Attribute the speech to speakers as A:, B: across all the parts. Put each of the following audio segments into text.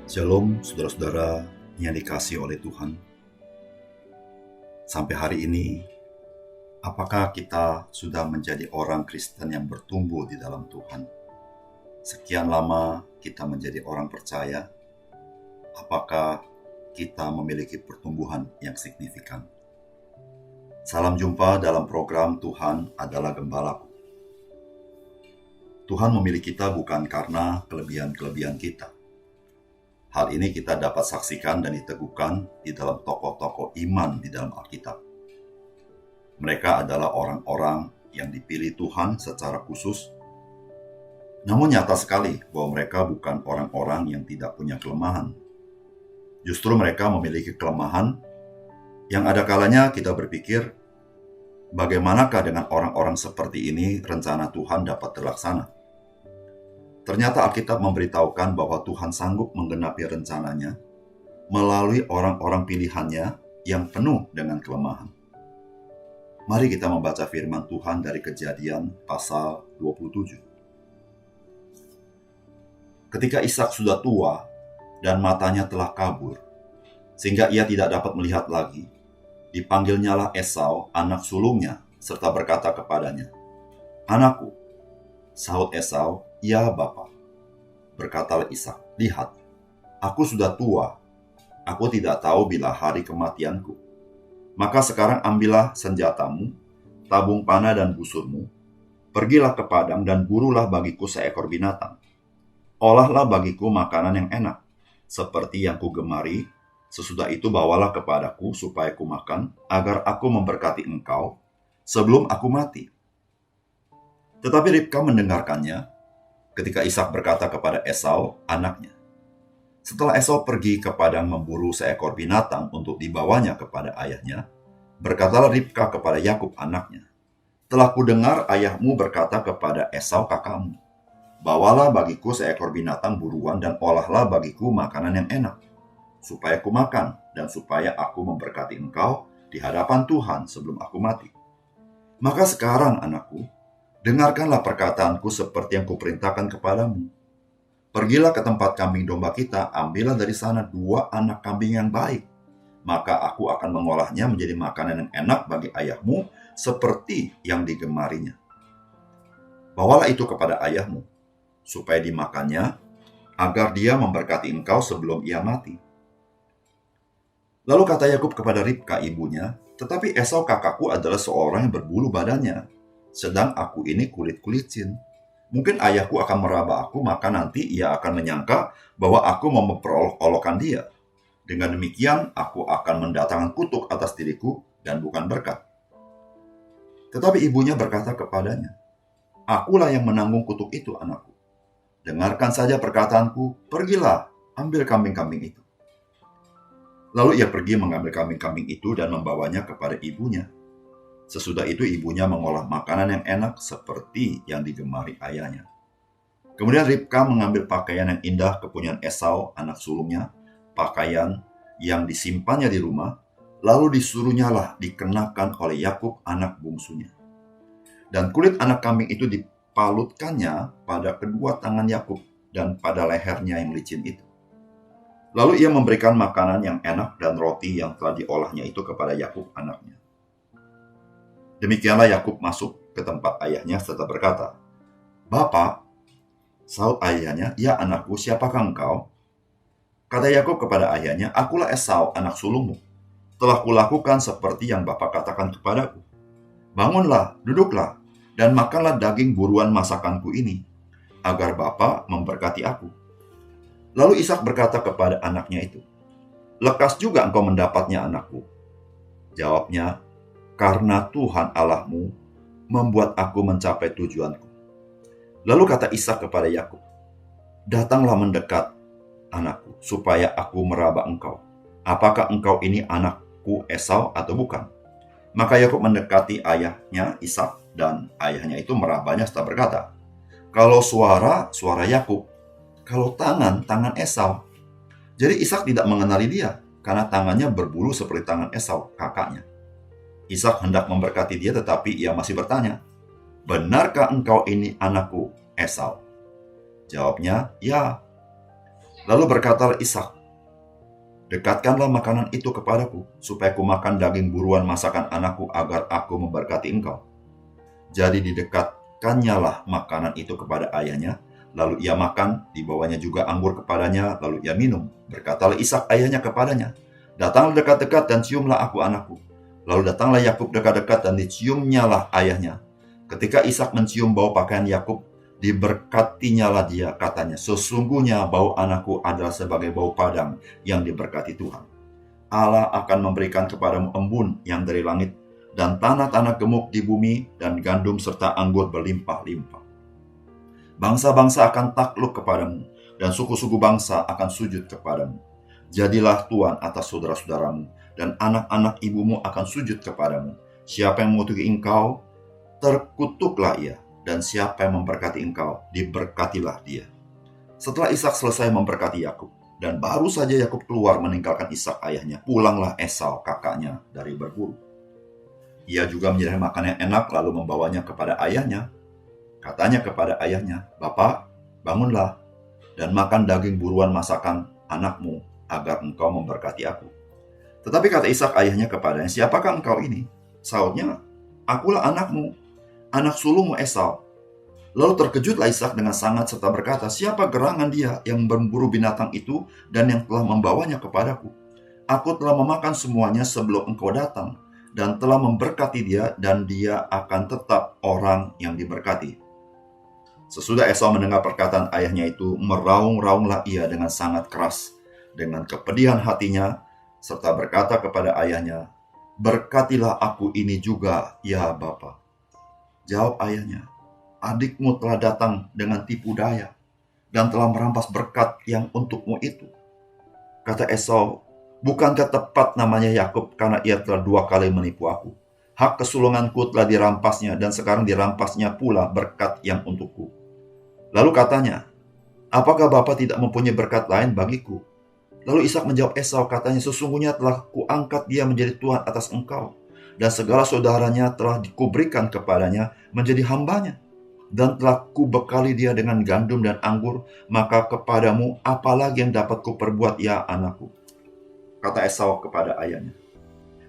A: Shalom saudara-saudara yang dikasihi oleh Tuhan. Sampai hari ini, apakah kita sudah menjadi orang Kristen yang bertumbuh di dalam Tuhan? Sekian lama kita menjadi orang percaya, apakah kita memiliki pertumbuhan yang signifikan? Salam jumpa dalam program Tuhan adalah Gembalaku. Tuhan memilih kita bukan karena kelebihan-kelebihan kita. Hal ini kita dapat saksikan dan diteguhkan di dalam tokoh-tokoh iman di dalam Alkitab. Mereka adalah orang-orang yang dipilih Tuhan secara khusus, namun nyata sekali bahwa mereka bukan orang-orang yang tidak punya kelemahan. Justru mereka memiliki kelemahan yang ada kalanya kita berpikir, bagaimanakah dengan orang-orang seperti ini rencana Tuhan dapat terlaksana? Ternyata Alkitab memberitahukan bahwa Tuhan sanggup menggenapi rencananya melalui orang-orang pilihannya yang penuh dengan kelemahan. Mari kita membaca firman Tuhan dari Kejadian pasal 27. Ketika Ishak sudah tua dan matanya telah kabur, sehingga ia tidak dapat melihat lagi, dipanggilnyalah Esau, anak sulungnya, serta berkata kepadanya, "Anakku." Sahut Esau, "Ya, Bapa." Berkatalah Ishak, "Lihat, aku sudah tua. Aku tidak tahu bila hari kematianku. Maka sekarang ambillah senjatamu, tabung panah dan busurmu. Pergilah ke padang dan burulah bagiku seekor binatang. Olahlah bagiku makanan yang enak, seperti yang kugemari. Sesudah itu bawalah kepadaku supaya kumakan, agar aku memberkati engkau sebelum aku mati." Tetapi Ribka mendengarkannya ketika Ishak berkata kepada Esau, anaknya. Setelah Esau pergi ke padang memburu seekor binatang untuk dibawanya kepada ayahnya, berkatalah Ribka kepada Yakub anaknya, "Telah kudengar ayahmu berkata kepada Esau kakakmu, bawalah bagiku seekor binatang buruan dan olahlah bagiku makanan yang enak, supaya ku makan dan supaya aku memberkati engkau di hadapan Tuhan sebelum aku mati. Maka sekarang anakku, dengarkanlah perkataanku seperti yang kuperintahkan kepadamu. Pergilah ke tempat kambing domba kita, ambillah dari sana 2 anak kambing yang baik. Maka aku akan mengolahnya menjadi makanan yang enak bagi ayahmu, seperti yang digemarinya. Bawalah itu kepada ayahmu, supaya dimakannya, agar dia memberkati engkau sebelum ia mati." Lalu kata Yakub kepada Ribka ibunya, "Tetapi Esau kakakku adalah seorang yang berbulu badannya, sedang aku ini kulit-kulit licin. Mungkin ayahku akan meraba aku, maka nanti ia akan menyangka bahwa aku mau memperolok-olokkan dia. Dengan demikian, aku akan mendatangkan kutuk atas diriku dan bukan berkat." Tetapi ibunya berkata kepadanya, "Akulah yang menanggung kutuk itu, anakku. Dengarkan saja perkataanku, pergilah, ambil kambing-kambing itu." Lalu ia pergi mengambil kambing-kambing itu dan membawanya kepada ibunya. Sesudah itu ibunya mengolah makanan yang enak seperti yang digemari ayahnya. Kemudian Ribka mengambil pakaian yang indah kepunyaan Esau, anak sulungnya, pakaian yang disimpannya di rumah, lalu disuruhnyalah dikenakan oleh Yakub anak bungsunya. Dan kulit anak kambing itu dipalutkannya pada kedua tangan Yakub dan pada lehernya yang licin itu. Lalu ia memberikan makanan yang enak dan roti yang telah diolahnya itu kepada Yakub anaknya. Demikianlah Yakub masuk ke tempat ayahnya serta berkata, "Bapa," sahut ayahnya, "Ya anakku, siapakah engkau?" Kata Yakub kepada ayahnya, "Akulah Esau, anak sulungmu. Telah kulakukan seperti yang Bapa katakan kepadaku. Bangunlah, duduklah, dan makanlah daging buruan masakanku ini, agar Bapa memberkati aku." Lalu Ishak berkata kepada anaknya itu, "Lekas juga engkau mendapatnya, anakku." Jawabnya, "Karena Tuhan Allahmu membuat aku mencapai tujuanku." Lalu kata Ishak kepada Yakub, "Datanglah mendekat, anakku, supaya aku meraba engkau. Apakah engkau ini anakku Esau atau bukan?" Maka Yakub mendekati ayahnya Ishak, dan ayahnya itu merabanya serta berkata, "Kalau suara Yakub, kalau tangan Esau." Jadi Ishak tidak mengenali dia, karena tangannya berbulu seperti tangan Esau, kakaknya. Ishak hendak memberkati dia, tetapi ia masih bertanya, "Benarkah engkau ini anakku Esau?" Jawabnya, "Ya." Lalu berkatalah Ishak, "Dekatkanlah makanan itu kepadaku, supaya ku makan daging buruan masakan anakku agar aku memberkati engkau." Jadi didekatkannyalah lah makanan itu kepada ayahnya, lalu ia makan, dibawanya juga anggur kepadanya, lalu ia minum. Berkatalah Ishak ayahnya kepadanya, "Datanglah dekat-dekat dan ciumlah aku anakku." Lalu datanglah Yakub dekat-dekat dan diciumnyalah ayahnya. Ketika Ishak mencium bau pakaian Yakub, diberkatinyalah dia, katanya, "Sesungguhnya bau anakku adalah sebagai bau padang yang diberkati Tuhan. Allah akan memberikan kepadamu embun yang dari langit, dan tanah-tanah gemuk di bumi, dan gandum serta anggur berlimpah-limpah. Bangsa-bangsa akan takluk kepadamu, dan suku-suku bangsa akan sujud kepadamu. Jadilah tuan atas saudara-saudaramu, dan anak-anak ibumu akan sujud kepadamu. Siapa yang mengutuki engkau, terkutuklah ia, dan siapa yang memberkati engkau, diberkatilah dia." Setelah Ishak selesai memberkati Yakub, dan baru saja Yakub keluar meninggalkan Ishak ayahnya, pulanglah Esau kakaknya dari berburu. Ia juga menyediakan makanan yang enak, lalu membawanya kepada ayahnya. Katanya kepada ayahnya, "Bapak, bangunlah dan makan daging buruan masakan anakmu, agar engkau memberkati aku." Tetapi kata Ishak ayahnya kepadanya, "Siapakah engkau ini?" Sahutnya, "Akulah anakmu, anak sulungmu Esau." Lalu terkejutlah Ishak dengan sangat serta berkata, "Siapa gerangan dia yang memburu binatang itu dan yang telah membawanya kepadaku? Aku telah memakan semuanya sebelum engkau datang, dan telah memberkati dia, dan dia akan tetap orang yang diberkati." Sesudah Esau mendengar perkataan ayahnya itu, meraung-raunglah ia dengan sangat keras, dengan kepedihan hatinya, serta berkata kepada ayahnya, "Berkatilah aku ini juga, ya Bapa." Jawab ayahnya, "Adikmu telah datang dengan tipu daya, dan telah merampas berkat yang untukmu itu." Kata Esau, "Bukankah tepat namanya Yakub, karena ia telah 2 kali menipu aku? Hak kesulunganku telah dirampasnya, dan sekarang dirampasnya pula berkat yang untukku." Lalu katanya, "Apakah Bapa tidak mempunyai berkat lain bagiku?" Lalu Ishak menjawab Esau, katanya, "Sesungguhnya telah kuangkat dia menjadi tuan atas engkau, dan segala saudaranya telah dikuberikan kepadanya menjadi hambanya, dan telah kubekali dia dengan gandum dan anggur, maka kepadamu apalagi yang dapat kuperbuat, ya anakku?" Kata Esau kepada ayahnya,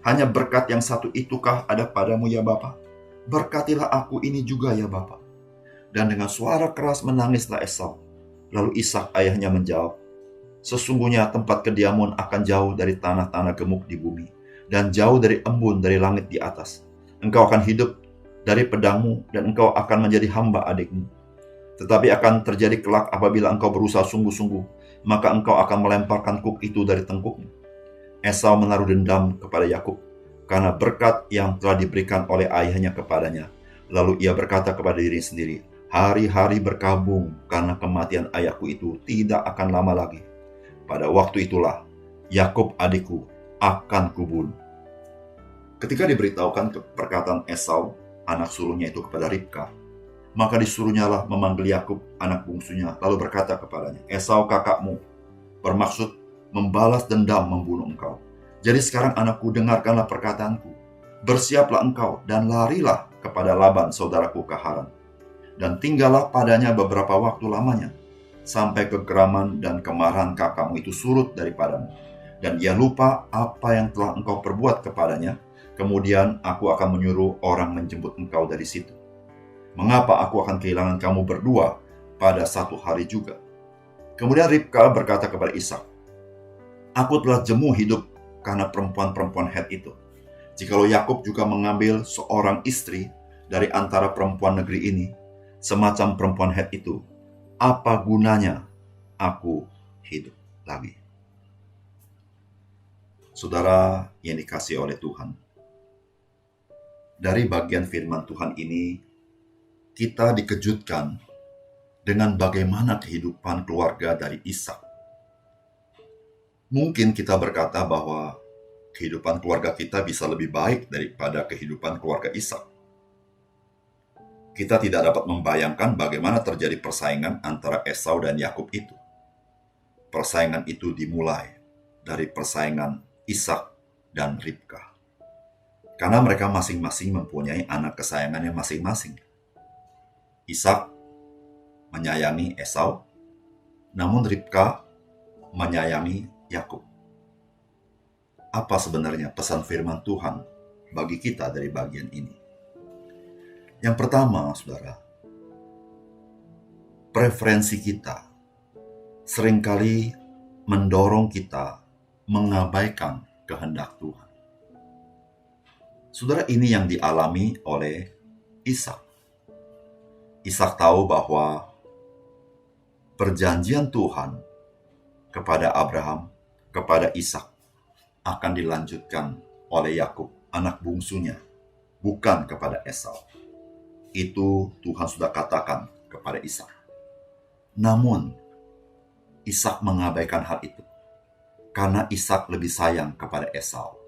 A: "Hanya berkat yang satu itukah ada padamu, ya Bapa? Berkatilah aku ini juga, ya Bapa." Dan dengan suara keras menangislah Esau. Lalu Ishak ayahnya menjawab, "Sesungguhnya tempat kediamun akan jauh dari tanah-tanah gemuk di bumi, dan jauh dari embun dari langit di atas. Engkau akan hidup dari pedangmu, dan engkau akan menjadi hamba adikmu. Tetapi akan terjadi kelak apabila engkau berusaha sungguh-sungguh, maka engkau akan melemparkan kuk itu dari tengkukmu." Esau menaruh dendam kepada Yakub karena berkat yang telah diberikan oleh ayahnya kepadanya. Lalu ia berkata kepada diri sendiri, "Hari-hari berkabung karena kematian ayahku itu tidak akan lama lagi. Pada waktu itulah Yakub adikku akan kubunuh." Ketika diberitahukan perkataan Esau, anak sulungnya itu kepada Ribka, maka disuruhnyalah memanggil Yakub anak bungsunya, lalu berkata kepadanya, "Esau kakakmu bermaksud membalas dendam membunuh engkau. Jadi sekarang anakku, dengarkanlah perkataanku. Bersiaplah engkau dan larilah kepada Laban saudaraku ke Haran, dan tinggallah padanya beberapa waktu lamanya, sampai kegeraman dan kemarahan kakakmu itu surut daripadamu, dan ia lupa apa yang telah engkau perbuat kepadanya. Kemudian aku akan menyuruh orang menjemput engkau dari situ. Mengapa aku akan kehilangan kamu berdua pada satu hari juga?" Kemudian Ribka berkata kepada Ishak, "Aku telah jemu hidup karena perempuan-perempuan Het itu. Jikalau Yakub juga mengambil seorang istri dari antara perempuan negeri ini, semacam perempuan Het itu, apa gunanya aku hidup lagi?" Saudara yang dikasihi oleh Tuhan, dari bagian firman Tuhan ini, kita dikejutkan dengan bagaimana kehidupan keluarga dari Ishak. Mungkin kita berkata bahwa kehidupan keluarga kita bisa lebih baik daripada kehidupan keluarga Ishak. Kita tidak dapat membayangkan bagaimana terjadi persaingan antara Esau dan Yakub itu. Persaingan itu dimulai dari persaingan Ishak dan Ribka, karena mereka masing-masing mempunyai anak kesayangannya masing-masing. Ishak menyayangi Esau, namun Ribka menyayangi Yakub. Apa sebenarnya pesan firman Tuhan bagi kita dari bagian ini? Yang pertama, saudara, preferensi kita seringkali mendorong kita mengabaikan kehendak Tuhan. Saudara, ini yang dialami oleh Ishak. Ishak tahu bahwa perjanjian Tuhan kepada Abraham, kepada Ishak akan dilanjutkan oleh Yakub, anak bungsunya, bukan kepada Esau. Itu Tuhan sudah katakan kepada Ishak. Namun, Ishak mengabaikan hal itu karena Ishak lebih sayang kepada Esau.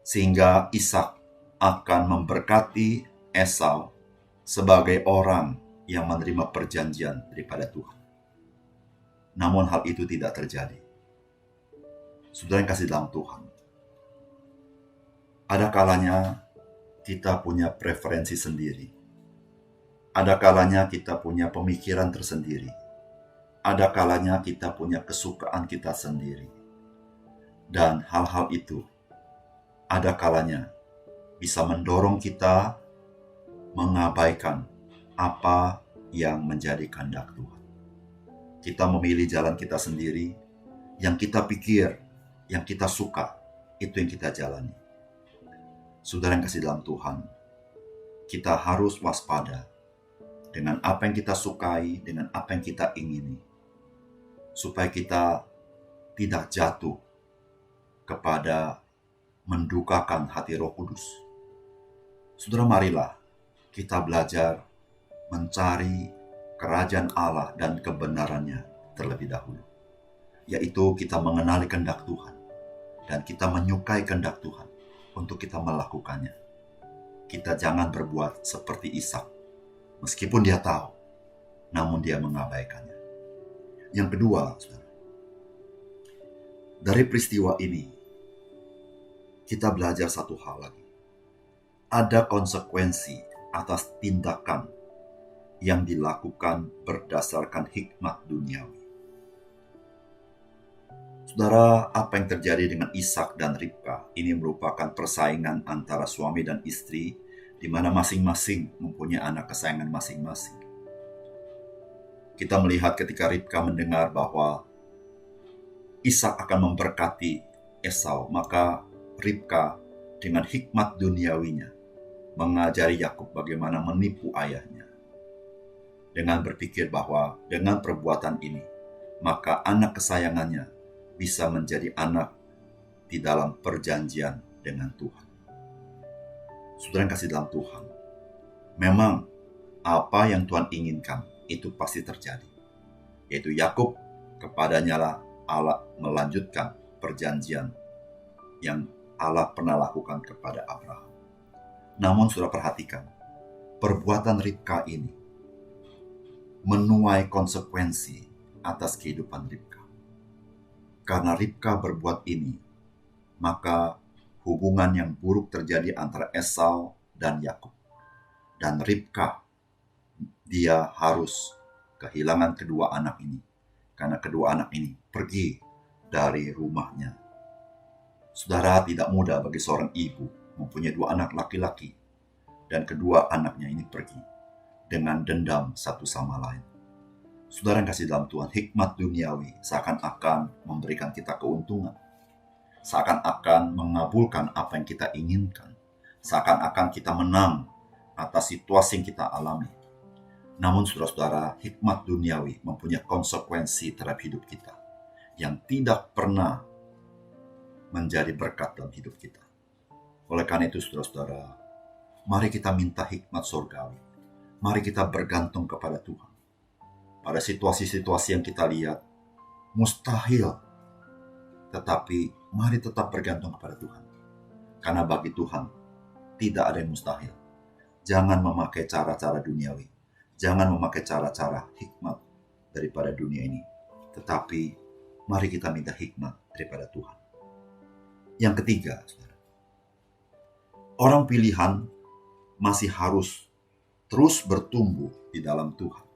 A: Sehingga Ishak akan memberkati Esau sebagai orang yang menerima perjanjian daripada Tuhan. Namun hal itu tidak terjadi. Saudara yang kasih dalam Tuhan, ada kalanya kita punya preferensi sendiri. Ada kalanya kita punya pemikiran tersendiri. Ada kalanya kita punya kesukaan kita sendiri. Dan hal-hal itu ada kalanya bisa mendorong kita mengabaikan apa yang menjadi kehendak Tuhan. Kita memilih jalan kita sendiri, yang kita pikir, yang kita suka, itu yang kita jalani. Saudara yang kasih dalam Tuhan, kita harus waspada dengan apa yang kita sukai, dengan apa yang kita ingini, supaya kita tidak jatuh kepada mendukakan hati Roh Kudus. Saudara, marilah kita belajar mencari kerajaan Allah dan kebenarannya terlebih dahulu, yaitu kita mengenali kehendak Tuhan dan kita menyukai kehendak Tuhan untuk kita melakukannya. Kita jangan berbuat seperti Ishak, meskipun dia tahu, namun dia mengabaikannya. Yang kedua, saudara, dari peristiwa ini kita belajar satu hal lagi. Ada konsekuensi atas tindakan yang dilakukan berdasarkan hikmat duniawi. Saudara, apa yang terjadi dengan Ishak dan Ribka ini merupakan persaingan antara suami dan istri, di mana masing-masing mempunyai anak kesayangan masing-masing. Kita melihat ketika Ribka mendengar bahwa Ishak akan memberkati Esau, maka Ribka dengan hikmat duniawinya mengajari Yakub bagaimana menipu ayahnya. Dengan berpikir bahwa dengan perbuatan ini, maka anak kesayangannya bisa menjadi anak di dalam perjanjian dengan Tuhan. Saudara yang kasih dalam Tuhan, memang apa yang Tuhan inginkan itu pasti terjadi. Yaitu Yakub, kepadanya lah Allah melanjutkan perjanjian yang Allah pernah lakukan kepada Abraham. Namun saudara perhatikan, perbuatan Ribka ini menuai konsekuensi atas kehidupan Ribka. Karena Ribka berbuat ini, maka hubungan yang buruk terjadi antara Esau dan Yakub. Dan Ribka, dia harus kehilangan kedua anak ini. Karena kedua anak ini pergi dari rumahnya. Saudara, tidak mudah bagi seorang ibu mempunyai dua anak laki-laki, dan kedua anaknya ini pergi dengan dendam satu sama lain. Saudara yang kasih dalam Tuhan, hikmat duniawi seakan-akan memberikan kita keuntungan, seakan-akan mengabulkan apa yang kita inginkan, seakan-akan kita menang atas situasi yang kita alami. Namun saudara-saudara, hikmat duniawi mempunyai konsekuensi terhadap hidup kita yang tidak pernah menjadi berkat dalam hidup kita. Oleh karena itu, saudara-saudara, mari kita minta hikmat surgawi. Mari kita bergantung kepada Tuhan. Pada situasi-situasi yang kita lihat, mustahil. Tetapi mari tetap bergantung kepada Tuhan. Karena bagi Tuhan, tidak ada yang mustahil. Jangan memakai cara-cara duniawi. Jangan memakai cara-cara hikmat daripada dunia ini. Tetapi mari kita minta hikmat daripada Tuhan. Yang ketiga, saudara, orang pilihan masih harus terus bertumbuh di dalam Tuhan.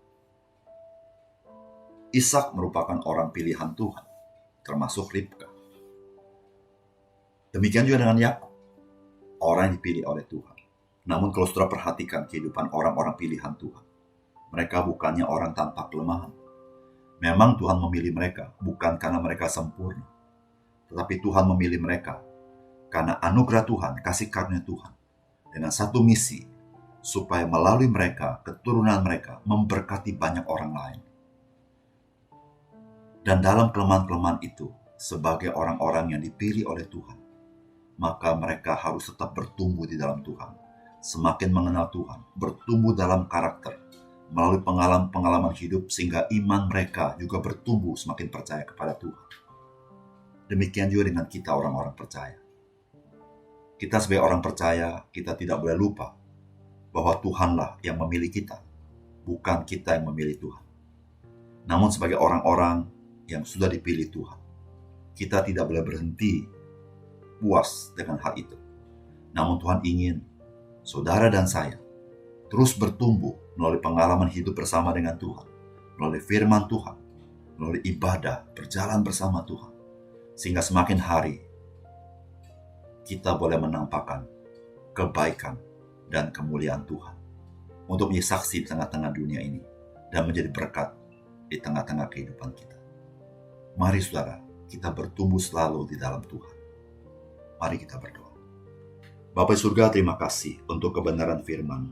A: Ishak merupakan orang pilihan Tuhan. termasuk Ribka. Demikian juga dengan Yakub, orang yang dipilih oleh Tuhan. Namun kalau saudara perhatikan kehidupan orang-orang pilihan Tuhan, mereka bukannya orang tanpa kelemahan. Memang Tuhan memilih mereka bukan karena mereka sempurna, tetapi Tuhan memilih mereka karena anugerah Tuhan, kasih karunia Tuhan, dengan satu misi, supaya melalui mereka, keturunan mereka memberkati banyak orang lain. Dan dalam kelemahan-kelemahan itu, sebagai orang-orang yang dipilih oleh Tuhan, maka mereka harus tetap bertumbuh di dalam Tuhan, semakin mengenal Tuhan, bertumbuh dalam karakter, melalui pengalaman-pengalaman hidup, sehingga iman mereka juga bertumbuh semakin percaya kepada Tuhan. Demikian juga dengan kita orang-orang percaya. Kita sebagai orang percaya, kita tidak boleh lupa bahwa Tuhanlah yang memilih kita, bukan kita yang memilih Tuhan. Namun sebagai orang-orang yang sudah dipilih Tuhan, kita tidak boleh berhenti puas dengan hal itu. Namun Tuhan ingin saudara dan saya terus bertumbuh melalui pengalaman hidup bersama dengan Tuhan, melalui firman Tuhan, melalui ibadah, berjalan bersama Tuhan, sehingga semakin hari kita boleh menampakkan kebaikan dan kemuliaan Tuhan untuk menjadi saksi di tengah-tengah dunia ini dan menjadi berkat di tengah-tengah kehidupan kita. Mari saudara, kita bertumbuh selalu di dalam Tuhan. Mari kita berdoa. Bapa surga, terima kasih untuk kebenaran firman.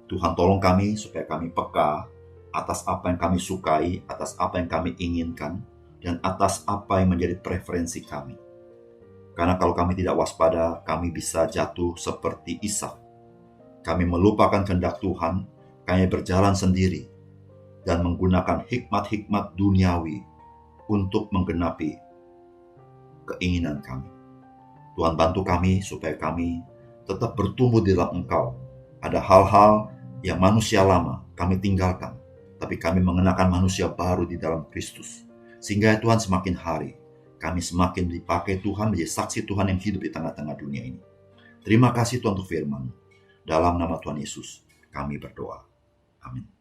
A: Tuhan tolong kami supaya kami peka atas apa yang kami sukai, atas apa yang kami inginkan, dan atas apa yang menjadi preferensi kami. Karena kalau kami tidak waspada, kami bisa jatuh seperti Ishak. Kami melupakan kehendak Tuhan, kami berjalan sendiri, dan menggunakan hikmat-hikmat duniawi untuk menggenapi keinginan kami. Tuhan bantu kami supaya kami tetap bertumbuh di dalam Engkau. Ada hal-hal yang manusia lama kami tinggalkan, tapi kami mengenakan manusia baru di dalam Kristus. Sehingga Tuhan semakin hari, kami semakin dipakai Tuhan menjadi saksi Tuhan yang hidup di tengah-tengah dunia ini. Terima kasih Tuhan untuk firman. Dalam nama Tuhan Yesus, kami berdoa. Amin.